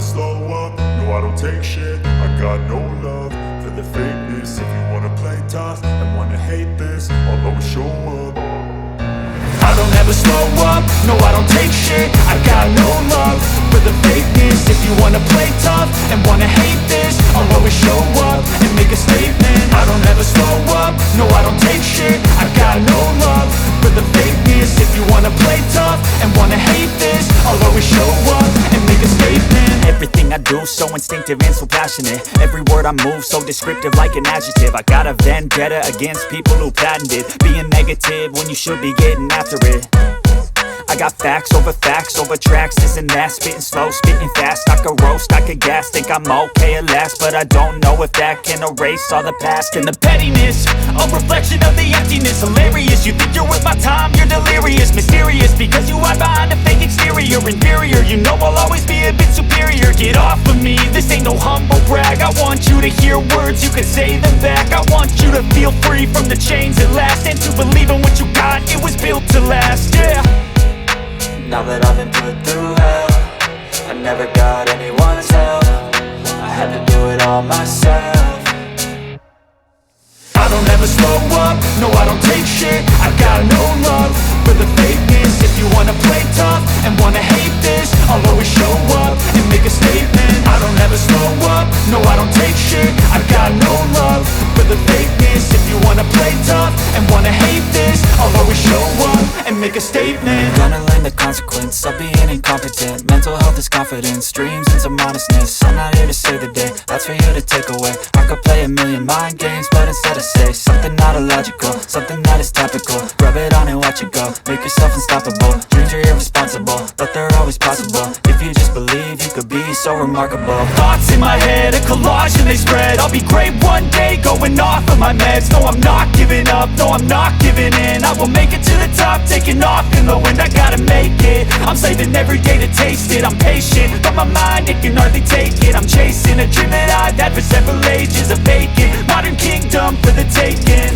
slow up, no I don't take shit. I got no love for the fakeness. If you wanna play tough and wanna hate this, I'll always show up. I don't ever slow up, no I don't take shit. I got no love for the fakeness. If you wanna play tough and wanna hate this, I'll always show up and make a statement. I don't ever slow up, no I don't take shit. I got no love for the fakeness. If you wanna play tough and wanna hate this, I'll always show up and make a statement. Everything I do so instinctive and so passionate. Every word I move so descriptive like an adjective. I got a vendetta against people who patented being negative when you should be getting after it. I got facts over tracks, this and that. Spitting slow, spitting fast. I could roast, I could gas. Think I'm okay at last, but I don't know if that can erase all the past. And the pettiness, a reflection of the emptiness. Hilarious, you think you're worth my time, you're delirious. Mysterious, because you hide behind a fake exterior. Inferior, you know I'll always be a bit superior. Get off of me, this ain't no humble brag. I want you to hear words, you can say them back. I want you to feel free from the chains at last, and to believe in what you got, it was built to last, yeah. Now that I've been put through hell, I never got anyone's help. I had to do it all myself. I don't ever slow up, no I don't take shit. I got no love for the fakeness. If you wanna play tough and wanna hate this, I'll always show up and make a statement. I don't ever slow up, no I don't take shit. I got no love for the fakeness. If you wanna play tough and wanna hate this, I'll always show up and make a statement. Gonna learn the consequence of being incompetent. Mental health is confidence, dreams and some honestness. I'm not here to save the day, that's for you to take away. I could play a million mind games, but instead I say something not illogical, something that is topical. Rub it on and watch it go, make yourself unstoppable. Dreams are irresponsible, but they're always possible. If you just believe, you could be so remarkable. Thoughts in my head, a collage and they spread. I'll be great one day, going off of my meds. No, I'm not giving up, no, I'm not giving in. I will make it to the top, taking off in the wind. I gotta make it, I'm saving every day to taste it. I'm patient, but my mind, it can hardly take it. I'm chasing a dream that I've had for several ages. A vacant, modern kingdom for the taking.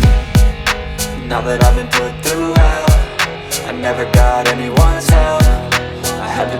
Now that I've been put through hell, I never got anyone's help.